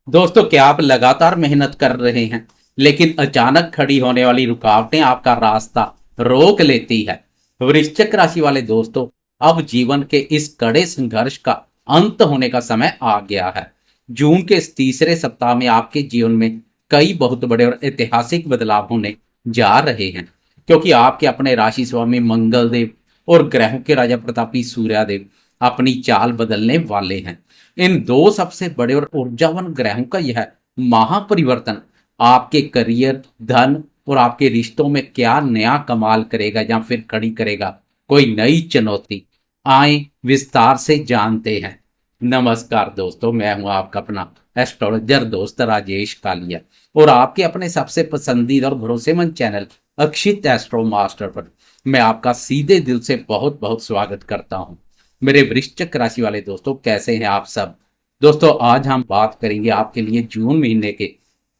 दोस्तों, क्या आप लगातार मेहनत कर रहे हैं लेकिन अचानक खड़ी होने वाली रुकावटें आपका रास्ता रोक लेती है? वृश्चिक राशि वाले दोस्तों, अब जीवन के इस कड़े संघर्ष का अंत होने का समय आ गया है। जून के इस तीसरे सप्ताह में आपके जीवन में कई बहुत बड़े और ऐतिहासिक बदलाव होने जा रहे हैं, क्योंकि आपके अपने राशि स्वामी मंगल देव और ग्रहों के राजा प्रतापी सूर्यदेव अपनी चाल बदलने वाले हैं। इन दो सबसे बड़े और ऊर्जावान ग्रहों का यह महापरिवर्तन आपके करियर, धन और आपके रिश्तों में क्या नया कमाल करेगा या फिर खड़ी करेगा कोई नई चुनौती। आए विस्तार से जानते हैं। नमस्कार दोस्तों, मैं हूं आपका अपना एस्ट्रोलॉजर दोस्त राजेश कालिया और आपके अपने सबसे पसंदीदा और भरोसेमंद चैनल अक्षित एस्ट्रो मास्टर पर मैं आपका सीधे दिल से बहुत बहुत स्वागत करता हूं। मेरे वृश्चिक राशि वाले दोस्तों, कैसे हैं आप सब? दोस्तों, आज हम बात करेंगे आपके लिए जून महीने के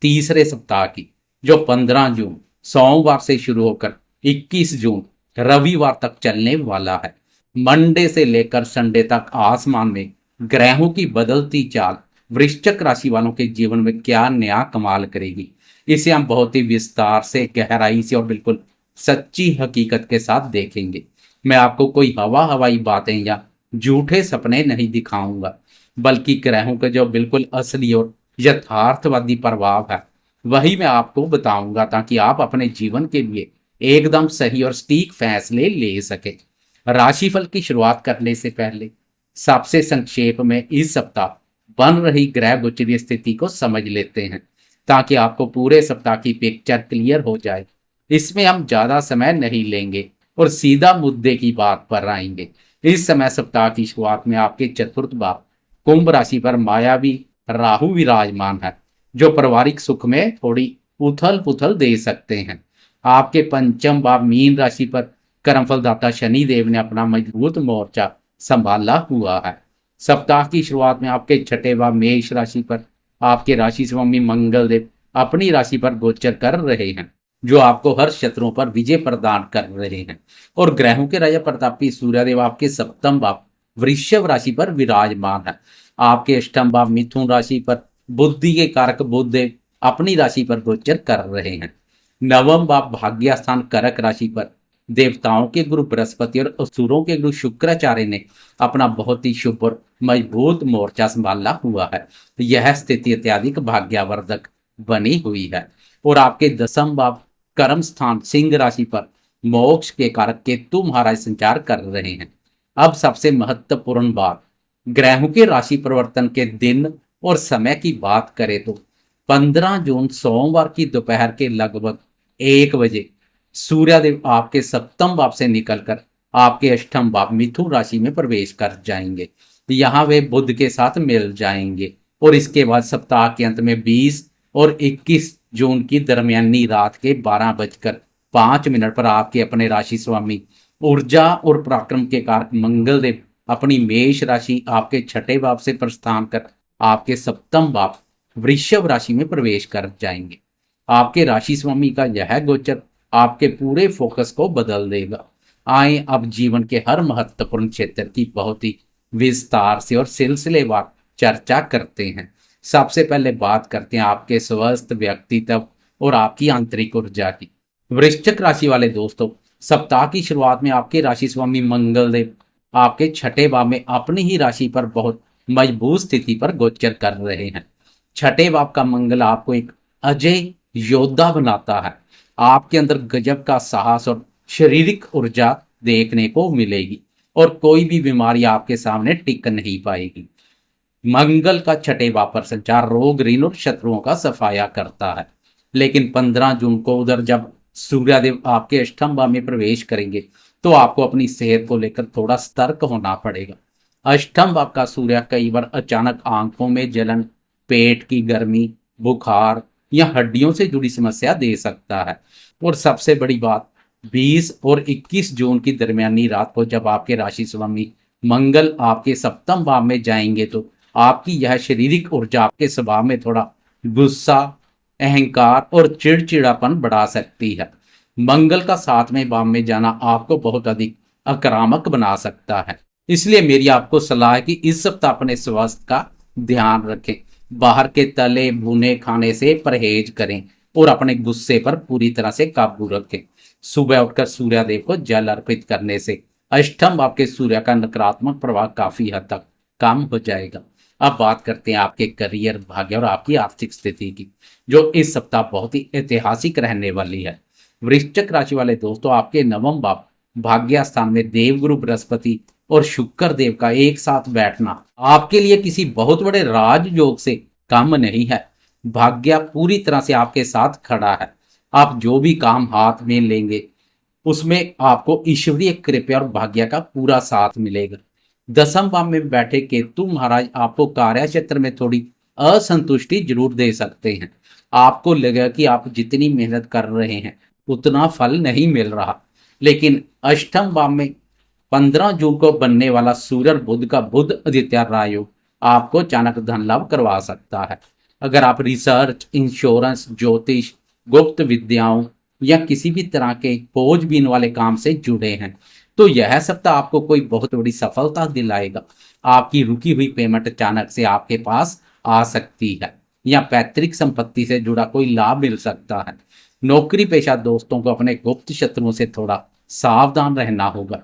तीसरे सप्ताह की, जो 15 जून सोमवार से शुरू होकर 21 जून रविवार तक चलने वाला है। मंडे से लेकर संडे तक आसमान में ग्रहों की बदलती चाल वृश्चिक राशि वालों के जीवन में क्या नया कमाल करेगी, इसे हम बहुत ही विस्तार से, गहराई से और बिल्कुल सच्ची हकीकत के साथ देखेंगे। मैं आपको कोई हवाई बातें या झूठे सपने नहीं दिखाऊंगा, बल्कि ग्रहों के जो बिल्कुल असली और यथार्थवादी प्रभाव है वही मैं आपको बताऊंगा, ताकि आप अपने जीवन के लिए एकदम सही और सटीक फैसले ले सके। राशिफल की शुरुआत करने से पहले सबसे संक्षेप में इस सप्ताह बन रही ग्रह गोचरीय स्थिति को समझ लेते हैं, ताकि आपको पूरे सप्ताह की पिक्चर क्लियर हो जाए। इसमें हम ज्यादा समय नहीं लेंगे और सीधा मुद्दे की बात पर आएंगे। इस समय सप्ताह की शुरुआत में आपके चतुर्थ भाव कुंभ राशि पर मायावी राहु विराजमान है, जो पारिवारिक सुख में थोड़ी उथल पुथल दे सकते हैं। आपके पंचम भाव मीन राशि पर कर्मफलदाता शनि देव ने अपना मजबूत मोर्चा संभाला हुआ है। सप्ताह की शुरुआत में आपके छठे भाव मेष राशि पर आपके राशि स्वामी मंगल देव अपनी राशि पर गोचर कर रहे हैं, जो आपको हर शत्रुओं पर विजय प्रदान कर रहे हैं। और ग्रहों के राजा प्रतापी सूर्यदेव आपके सप्तम भाव वृषभ राशि पर विराजमान है। आपके अष्टम भाव मिथुन राशि पर बुद्धि के कारक बुध देव अपनी राशि पर गोचर कर रहे हैं। नवम भाव भाग्य स्थान करक राशि पर देवताओं के गुरु बृहस्पति और असुरों के गुरु शुक्राचार्य ने अपना बहुत ही शुभ और मजबूत मोर्चा संभाला हुआ है। यह स्थिति अत्यधिक भाग्यवर्धक बनी हुई है। और आपके दसम भाव कर्म स्थान सिंह राशि पर मोक्ष के कारक केतु महाराज संचार कर रहे हैं। अब सबसे महत्वपूर्ण बात, ग्रहों के राशि परिवर्तन के दिन और समय की बात करें तो 15 जून सोमवार की दोपहर के लगभग 1 बजे सूर्यदेव आपके सप्तम भाव से निकलकर आपके अष्टम भाव मिथुन राशि में प्रवेश कर जाएंगे। यहाँ वे बुध के साथ मिल जाएंगे और इसके बाद सप्ताह के अंत में 20 और 21 जून की दरमियानी रात के 12:05 पर आपके अपने राशि स्वामी ऊर्जा और पराक्रम के कारक मंगल देव अपनी मेष राशि आपके छठे भाव से प्रस्थान कर आपके सप्तम भाव वृषभ राशि में प्रवेश कर जाएंगे। आपके राशि स्वामी का यह गोचर आपके पूरे फोकस को बदल देगा। आए अब जीवन के हर महत्वपूर्ण क्षेत्र की बहुत ही विस्तार से और सिलसिलेवार चर्चा करते हैं। सबसे पहले बात करते हैं आपके स्वस्थ व्यक्तित्व और आपकी आंतरिक ऊर्जा की। वृश्चिक राशि वाले दोस्तों, सप्ताह की शुरुआत में आपके राशि स्वामी मंगल देव आपके छठे भाव में अपनी ही राशि पर बहुत मजबूत स्थिति पर गोचर कर रहे हैं। छठे भाव का मंगल आपको एक अजय योद्धा बनाता है। आपके अंदर गजब का साहस और शारीरिक ऊर्जा देखने को मिलेगी और कोई भी बीमारी आपके सामने टिक नहीं पाएगी। मंगल का छठे भाव पर संचार रोग, ऋण और शत्रुओं का सफाया करता है। लेकिन 15 जून को उधर जब सूर्यदेव आपके अष्टम भाव में प्रवेश करेंगे तो आपको अपनी सेहत को लेकर थोड़ा सतर्क होना पड़ेगा। अष्टम भाव का सूर्य कई बार अचानक आंखों में जलन, पेट की गर्मी, बुखार या हड्डियों से जुड़ी समस्या दे सकता है। और सबसे बड़ी बात, 20 और 21 जून की दरमियानी रात को जब आपके राशि स्वामी मंगल आपके सप्तम भाव में जाएंगे तो आपकी यह शारीरिक ऊर्जा आपके स्वभाव में थोड़ा गुस्सा, अहंकार और चिड़चिड़ापन बढ़ा सकती है। मंगल का 7वें भाव में जाना आपको बहुत अधिक आक्रामक बना सकता है। इसलिए मेरी आपको सलाह है कि इस सप्ताह अपने स्वास्थ्य का ध्यान रखें। बाहर के तले भुने खाने से परहेज करें और अपने गुस्से पर पूरी तरह से काबू रखें। सुबह उठकर सूर्यदेव को जल अर्पित करने से अष्टम भाव के सूर्य का नकारात्मक प्रभाव काफी हद तक कम हो जाएगा। अब बात करते हैं आपके करियर, भाग्य और आपकी आर्थिक स्थिति की, जो इस सप्ताह बहुत ही ऐतिहासिक रहने वाली है। वृश्चिक राशि वाले दोस्तों, आपके नवम भाव भाग्य स्थान में देवगुरु बृहस्पति और शुक्र देव का एक साथ बैठना आपके लिए किसी बहुत बड़े राजयोग से कम नहीं है। भाग्य पूरी तरह से आपके साथ खड़ा है। आप जो भी काम हाथ में लेंगे उसमें आपको ईश्वरीय कृपा और भाग्य का पूरा साथ मिलेगा। दसम भाव में बैठे केतु महाराज आपको कार्य क्षेत्र में थोड़ी असंतुष्टि जरूर दे सकते हैं। आपको लगेगा कि आप जितनी मेहनत कर रहे हैं उतना फल नहीं मिल रहा, लेकिन अष्टम भाव में 15 जून को बनने वाला सूर्य और बुध का बुध आदित्य राजयोग आपको अचानक धन लाभ करवा सकता है। अगर आप रिसर्च, इंश्योरेंस, ज्योतिष, गुप्त विद्याओं या किसी भी तरह के खोजबीन वाले काम से जुड़े हैं तो यह सप्ताह आपको कोई बहुत बड़ी सफलता दिलाएगा। आपकी रुकी हुई पेमेंट अचानक से आपके पास आ सकती है या पैतृक संपत्ति से जुड़ा कोई लाभ मिल सकता है। नौकरी पेशा दोस्तों को अपने गुप्त शत्रुओं से थोड़ा सावधान रहना होगा।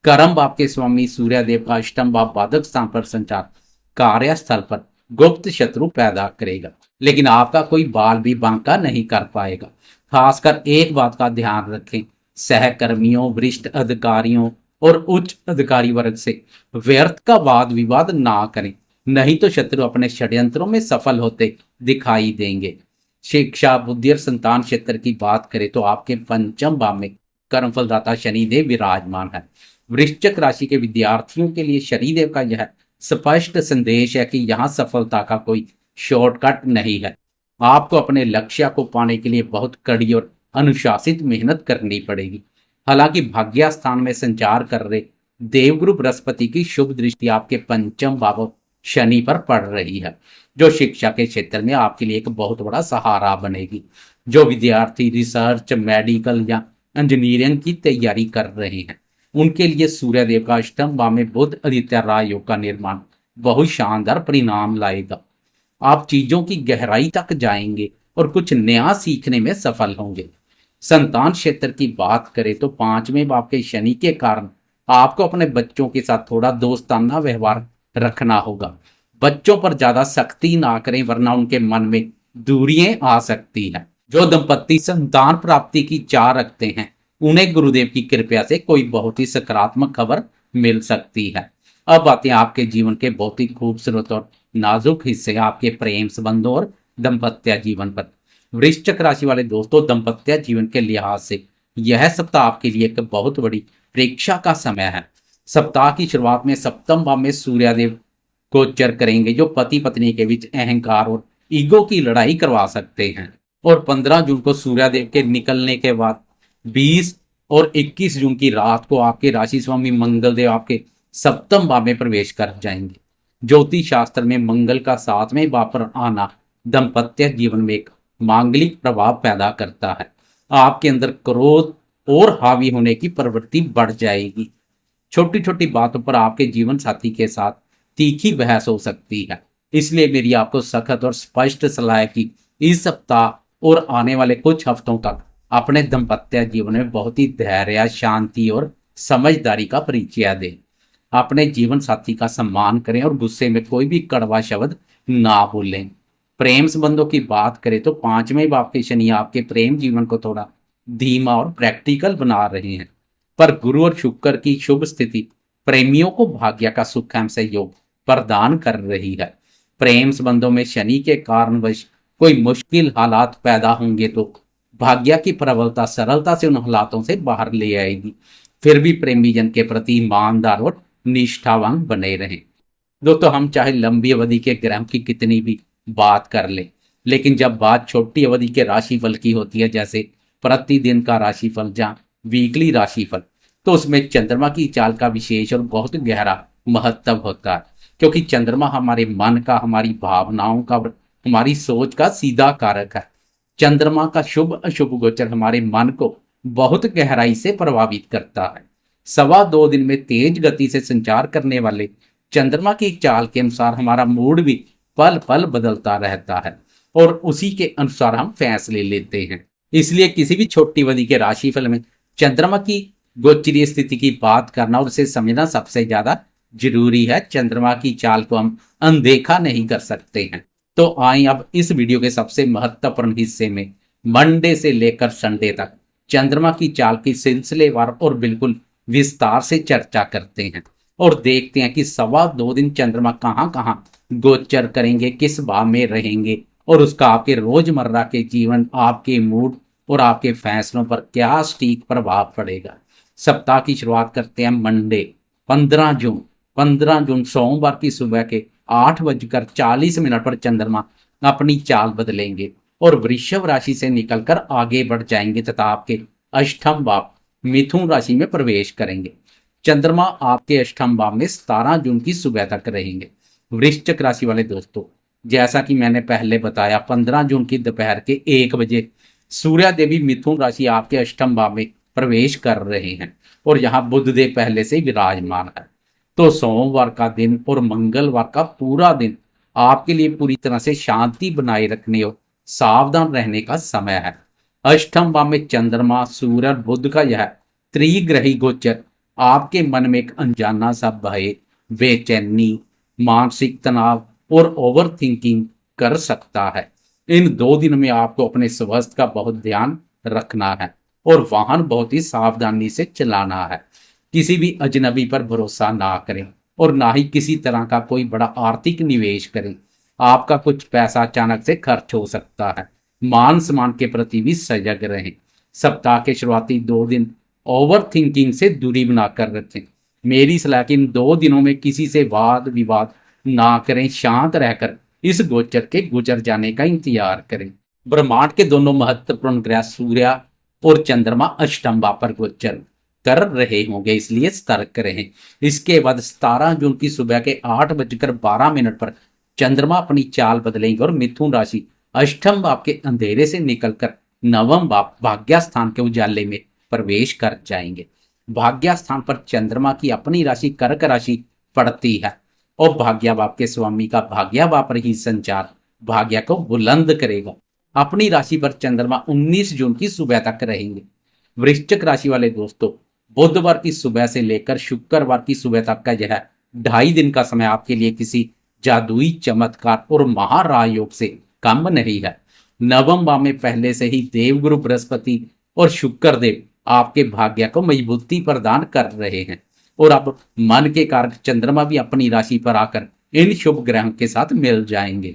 कर्म भाव के स्वामी सूर्यदेव का अष्टम भाव बाधक स्थान पर संचार कार्यस्थल पर गुप्त शत्रु पैदा करेगा, लेकिन आपका कोई बाल भी बांका नहीं कर पाएगा। खासकर एक बात का ध्यान रखें, सहकर्मियों, वरिष्ठ अधिकारियों और उच्च अधिकारी वर्ग से व्यर्थ का वाद विवाद ना करें, नहीं तो शत्रु अपने षड्यंत्रों में सफल होते दिखाई देंगे। शिक्षा, बुद्धि और संतान क्षेत्र की बात करें तो आपके पंचम भाव में कर्मफलदाता शनिदेव विराजमान है। वृश्चिक राशि के विद्यार्थियों के लिए शनिदेव का यह स्पष्ट संदेश है कि यहाँ सफलता का कोई शॉर्टकट नहीं है। आपको अपने लक्ष्य को पाने के लिए बहुत कड़ी और अनुशासित मेहनत करनी पड़ेगी। हालांकि भाग्य स्थान में संचार कर रहे देवगुरु बृहस्पति की शुभ दृष्टि आपके पंचम भाव शनि पर पड़ रही है, जो शिक्षा के क्षेत्र में आपके लिए एक बहुत बड़ा सहारा बनेगी। जो विद्यार्थी रिसर्च, मेडिकल या इंजीनियरिंग की तैयारी कर रहे हैं उनके लिए सूर्यदेव का अष्टम भाव में बुध आदित्य राजयोग का निर्माण बहुत शानदार परिणाम लाएगा। आप चीजों की गहराई तक जाएंगे और कुछ नया सीखने में सफल होंगे। संतान क्षेत्र की बात करें तो पांचवें भाव के शनि के कारण आपको अपने बच्चों के साथ थोड़ा दोस्ताना व्यवहार रखना होगा। बच्चों पर ज्यादा सख्ती ना करें वरना उनके मन में दूरियां आ सकती है। जो दंपत्ति संतान प्राप्ति की चाह रखते हैं उन्हें गुरुदेव की कृपा से कोई बहुत ही सकारात्मक खबर मिल सकती है। अब आते हैं आपके जीवन के बहुत ही खूबसूरत और नाजुक हिस्से, आपके प्रेम संबंधों और दाम्पत्य जीवन पर। वृश्चिक राशि वाले दोस्तों, दाम्पत्य जीवन के लिहाज से यह सप्ताह आपके लिए एक बहुत बड़ी परीक्षा का समय है। सप्ताह की शुरुआत में सप्तम भाव में सूर्यदेव गोचर करेंगे, जो पति पत्नी के बीच अहंकार और ईगो की लड़ाई करवा सकते हैं। और 15 जून को सूर्यदेव के निकलने के बाद 20 और 21 जून की रात को आपके राशि स्वामी मंगलदेव आपके सप्तम भाव में प्रवेश कर जाएंगे। ज्योतिष शास्त्र में मंगल का 7वें भाव पर आना दाम्पत्य जीवन में एक मांगलिक प्रभाव पैदा करता है। आपके अंदर क्रोध और हावी होने की प्रवृत्ति बढ़ जाएगी। छोटी छोटी बातों पर आपके जीवन साथी के साथ तीखी बहस हो सकती है। इसलिए मेरी आपको सख्त और स्पष्ट सलाह है कि इस सप्ताह और आने वाले कुछ हफ्तों तक अपने दाम्पत्य जीवन में बहुत ही धैर्य, शांति और समझदारी का परिचय दें। अपने जीवन साथी का सम्मान करें और गुस्से में कोई भी कड़वा शब्द ना बोलें। प्रेम संबंधों की बात करें तो 5वें भाव के शनि आपके प्रेम जीवन को थोड़ा धीमा और प्रैक्टिकल बना रहे हैं, पर गुरु और शुक्र की शुभ स्थिति प्रेमियों को भाग्य का सुख एवं सहयोग प्रदान कर रही है। प्रेम संबंधों में शनि के कारणवश कोई मुश्किल हालात पैदा होंगे तो भाग्य की प्रबलता सरलता से उन हालातों से बाहर ले आएगी। फिर भी प्रेमी जन के प्रति ईमानदार और निष्ठावान बने रहें। दोस्तों, हम चाहे लंबी अवधि के ग्रह की कितनी भी बात कर ले, लेकिन जब बात छोटी अवधि के राशिफल की होती है, जैसे प्रतिदिन का राशिफल या वीकली राशिफल, तो उसमें चंद्रमा की चाल का विशेष और बहुत गहरा महत्व होता है। क्योंकि चंद्रमा हमारे मन का, हमारी भावनाओं का, हमारी सोच का सीधा कारक है। चंद्रमा का शुभ अशुभ गोचर हमारे मन को बहुत गहराई से प्रभावित करता है। 2.25 दिन में तेज गति से संचार करने वाले चंद्रमा की चाल के अनुसार हमारा मूड भी पल पल बदलता रहता है और उसी के अनुसार हम फैसले लेते हैं। इसलिए किसी भी छोटी अवधि के राशिफल में चंद्रमा की गोचरीय स्थिति की बात करना और उसे समझना सबसे ज्यादा जरूरी है। चंद्रमा की चाल को हम अनदेखा नहीं कर सकते हैं। तो आइए अब इस वीडियो के सबसे महत्वपूर्ण हिस्से में मंडे से लेकर संडे तक चंद्रमा की चाल की सिलसिलेवार और बिल्कुल विस्तार से चर्चा करते हैं और देखते हैं कि 2.25 दिन चंद्रमा कहाँ कहाँ गोचर करेंगे, किस भाव में रहेंगे और उसका आपके रोजमर्रा के जीवन, आपके मूड और आपके फैसलों पर क्या सटीक प्रभाव पड़ेगा। सप्ताह की शुरुआत करते हैं मंडे 15 जून। 15 जून सोमवार की सुबह के 8:40 पर चंद्रमा अपनी चाल बदलेंगे और वृषभ राशि से निकलकर आगे बढ़ जाएंगे तथा आपके अष्टम भाव मिथुन राशि में प्रवेश करेंगे। चंद्रमा आपके अष्टम भाव में 17 जून की सुबह तक रहेंगे। वृश्चिक राशि वाले दोस्तों, जैसा कि मैंने पहले बताया, 15 जून की दोपहर के 1 बजे सूर्य देवी मिथुन राशि आपके अष्टम भाव में प्रवेश कर रहे हैं और यहाँ बुध देव पहले से विराजमान है। तो सोमवार का दिन और मंगलवार का पूरा दिन आपके लिए पूरी तरह से शांति बनाए रखने और सावधान रहने का समय है। अष्टम भाव में चंद्रमा, सूर्य और बुध का यह त्रिग्रही गोचर आपके मन में एक अनजाना सा भय, बेचैनी, मानसिक तनाव और ओवर थिंकिंग कर सकता है। इन 2 दिनों में आपको अपने स्वास्थ्य का बहुत ध्यान रखना है और वाहन बहुत ही सावधानी से चलाना है। किसी भी अजनबी पर भरोसा ना करें और ना ही किसी तरह का कोई बड़ा आर्थिक निवेश करें। आपका कुछ पैसा अचानक से खर्च हो सकता है। मान सम्मान के प्रति भी सजग रहें। सप्ताह के शुरुआती 2 दिन ओवर थिंकिंग से दूरी बनाकर रखें। मेरी सलाह कि इन 2 दिनों में किसी से वाद विवाद ना करें, शांत रहकर इस गोचर के गुजर जाने का इंतजार करें। ब्रह्मांड के दोनों महत्वपूर्ण ग्रह सूर्य और चंद्रमा अष्टम भाव पर गोचर कर रहे होंगे, इसलिए सतर्क रहें। इसके बाद 17 जून की सुबह के 8:12 पर चंद्रमा अपनी चाल बदलेंगे और मिथुन राशि अष्टम भाव के अंधेरे से निकलकर नवम भाव भाग्य स्थान के उजाले में प्रवेश कर जाएंगे। भाग्य स्थान पर चंद्रमा की अपनी राशि कर्क राशि पड़ती है और भाग्य भाव के स्वामी का भाग्य भाव पर ही संचार भाग्य को बुलंद करेगा। अपनी राशि पर चंद्रमा 19 जून की सुबह तक रहेंगे। वृश्चिक राशि वाले दोस्तों, बुधवार की सुबह से लेकर शुक्रवार की सुबह तक का यह 2.5 दिन का समय आपके लिए किसी जादुई चमत्कार और महाराजयोग से कम नहीं है। नवम भाव में पहले से ही देवगुरु बृहस्पति और शुक्र देव आपके भाग्य को मजबूती प्रदान कर रहे हैं और अब मन के कारक चंद्रमा भी अपनी राशि पर आकर इन शुभ ग्रहों के साथ मिल जाएंगे।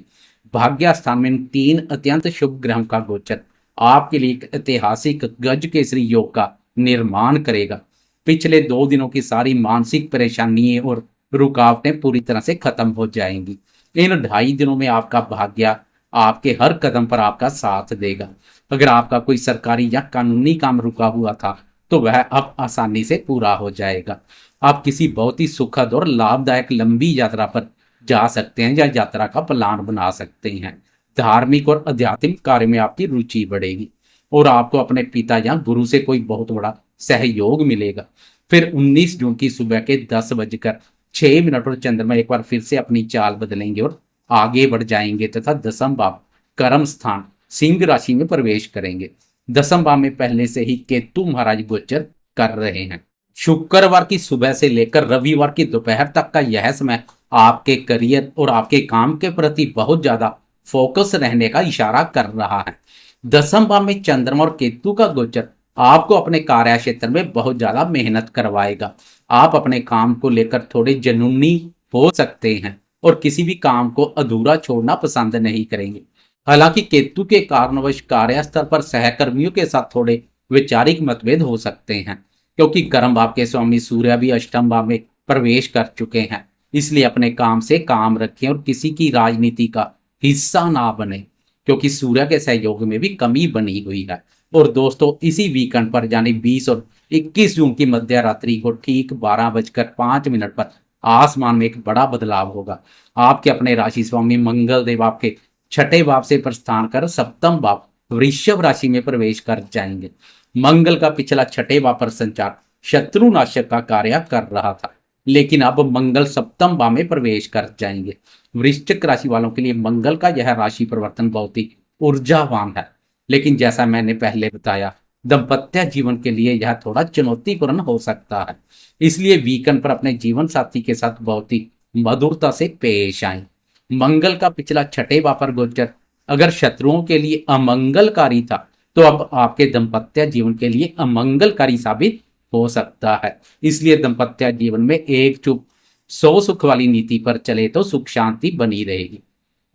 भाग्य स्थान में इन 3 अत्यंत शुभ ग्रहों का गोचर आपके लिए एक ऐतिहासिक गज केसरी योग का निर्माण करेगा। पिछले 2 दिनों की सारी मानसिक परेशानियां और रुकावटें पूरी तरह से खत्म हो जाएंगी। इन 2.5 दिनों में आपका भाग्य आपके हर कदम पर आपका साथ देगा। अगर आपका कोई सरकारी या कानूनी काम रुका हुआ था तो वह अब आसानी से पूरा हो जाएगा। आप किसी बहुत ही सुखद और लाभदायक लंबी यात्रा पर जा सकते हैं या यात्रा का प्लान बना सकते हैं। धार्मिक और आध्यात्मिक कार्य में आपकी रुचि बढ़ेगी और आपको अपने पिता या गुरु से कोई बहुत बड़ा सहयोग मिलेगा। फिर 19 जून की सुबह के 10:06 पर चंद्रमा एक बार फिर से अपनी चाल बदलेंगे और आगे बढ़ जाएंगे तथा दसम भाव कर्म स्थान सिंह राशि में प्रवेश करेंगे। दसम भाव में पहले से ही केतु महाराज गोचर कर रहे हैं। शुक्रवार की सुबह से लेकर रविवार की दोपहर तक का यह समय आपके करियर और आपके काम के प्रति बहुत ज्यादा फोकस रहने का इशारा कर रहा है। दसम भाव में चंद्रमा और केतु का गोचर आपको अपने कार्य क्षेत्र में बहुत ज्यादा मेहनत करवाएगा। आप अपने काम को लेकर थोड़े जुनूनी हो सकते हैं और किसी भी काम को अधूरा छोड़ना पसंद नहीं करेंगे। हालांकि केतु के कारणवश कार्यस्थल पर सहकर्मियों के साथ थोड़े वैचारिक मतभेद हो सकते हैं, क्योंकि कर्म भाव के स्वामी सूर्य भी अष्टम भाव में प्रवेश कर चुके हैं। इसलिए अपने काम से काम रखें और किसी की राजनीति का हिस्सा ना बने, क्योंकि सूर्य के सहयोग में भी कमी बनी हुई है। और दोस्तों, इसी वीकेंड पर यानी 20 और 21 जून की मध्य रात्रि को ठीक 12:05 पर आसमान में एक बड़ा बदलाव होगा। आपके अपने राशि स्वामी मंगल देव आपके 6ठे भाव से प्रस्थान कर सप्तम भाव वृषभ राशि में प्रवेश कर जाएंगे। मंगल का पिछला 6ठे भाव पर संचार शत्रुनाशक का कार्य कर रहा था, लेकिन अब मंगल सप्तम भाव में प्रवेश कर जाएंगे। वृश्चिक राशि वालों के लिए मंगल का यह राशि परिवर्तन बहुत ही ऊर्जावान है, लेकिन जैसा मैंने पहले बताया, दाम्पत्य जीवन के लिए यह थोड़ा चुनौतीपूर्ण हो सकता है। इसलिए वीकेंड पर अपने जीवन साथी के साथ बहुत ही मधुरता से पेश आए। मंगल का पिछला छठे भाव पर गोचर अगर शत्रुओं के लिए अमंगलकारी था, तो अब आपके दाम्पत्य जीवन के लिए अमंगलकारी साबित हो सकता है। इसलिए दाम्पत्य जीवन में एक चुप सौ सुख वाली नीति पर चले तो सुख शांति बनी रहेगी।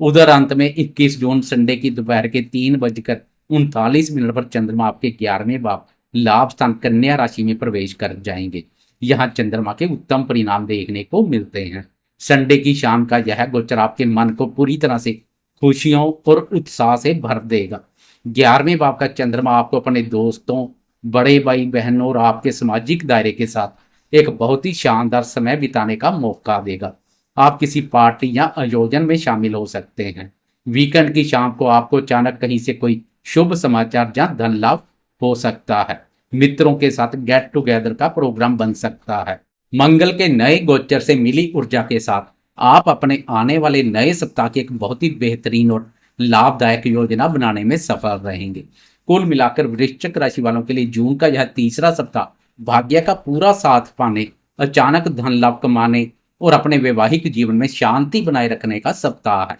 उधर अंत में 21 जून संडे की दोपहर के 3:39 पर चंद्रमा आपके 11वें भाव लाभ स्थान कन्या राशि में प्रवेश कर जाएंगे। यहाँ चंद्रमा के उत्तम परिणाम देखने को मिलते हैं। संडे की शाम का यह गोचर आपके मन को पूरी तरह से खुशियों और उत्साह से भर देगा। 11वें भाव का चंद्रमा आपको अपने दोस्तों, बड़े भाई बहनों और आपके सामाजिक दायरे के साथ एक बहुत ही शानदार समय बिताने का मौका देगा। आप किसी पार्टी या आयोजन में शामिल हो सकते हैं। वीकेंड की शाम को आपको अचानक कहीं से कोई शुभ समाचार या धन लाभ हो सकता है। मित्रों के साथ गेट टुगेदर का प्रोग्राम बन सकता है। मंगल के नए गोचर से मिली ऊर्जा के साथ आप अपने आने वाले नए सप्ताह की एक बहुत ही बेहतरीन और लाभदायक योजना बनाने में सफल रहेंगे। कुल मिलाकर वृश्चिक राशि वालों के लिए जून का यह तीसरा सप्ताह भाग्य का पूरा साथ पाने, अचानक धन लाभ कमाने और अपने वैवाहिक जीवन में शांति बनाए रखने का सप्ताह है।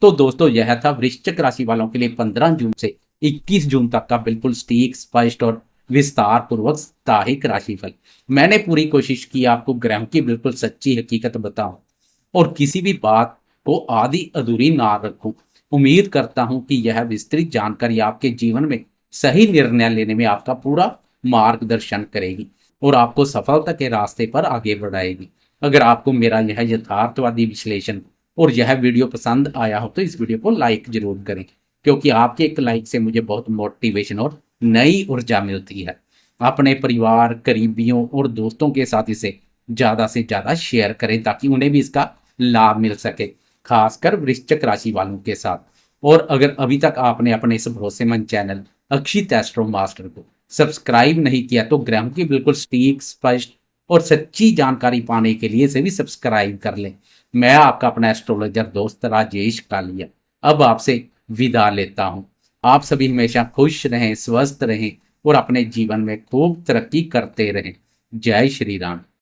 तो दोस्तों, यह था वृश्चिक राशि वालों के लिए 15 जून से 21 जून तक का बिल्कुल सटीक, स्पष्ट और विस्तार पूर्वक साप्ताहिक राशिफल। मैंने पूरी कोशिश की आपको ग्रहों की बिल्कुल सच्ची हकीकत बताऊं और किसी भी बात को आधी अधूरी ना रखूं। उम्मीद करता हूं कि यह विस्तृत जानकारी आपके जीवन में सही निर्णय लेने में आपका पूरा मार्गदर्शन करेगी और आपको सफलता के रास्ते पर आगे बढ़ाएगी। अगर आपको मेरा यह यथार्थवादी विश्लेषण और यह वीडियो पसंद आया हो तो इस वीडियो को लाइक जरूर करें, क्योंकि आपके एक लाइक से मुझे बहुत मोटिवेशन और नई ऊर्जा मिलती है। अपने परिवार, करीबियों और दोस्तों के साथ इसे ज़्यादा से ज़्यादा शेयर करें ताकि उन्हें भी इसका लाभ मिल सके, खासकर वृश्चिक राशि वालों के साथ। और अगर अभी तक आपने अपने इस भरोसेमंद चैनल अक्षित एस्ट्रो मास्टर को सब्सक्राइब नहीं किया तो ग्रहों की बिल्कुल सटीक, स्पष्ट और सच्ची जानकारी पाने के लिए इसे भी सब्सक्राइब कर लें। मैं आपका अपना एस्ट्रोलॉजर दोस्त राजेश कालिया अब आपसे विदा लेता हूं। आप सभी हमेशा खुश रहें, स्वस्थ रहें और अपने जीवन में खूब तरक्की करते रहें। जय श्री राम।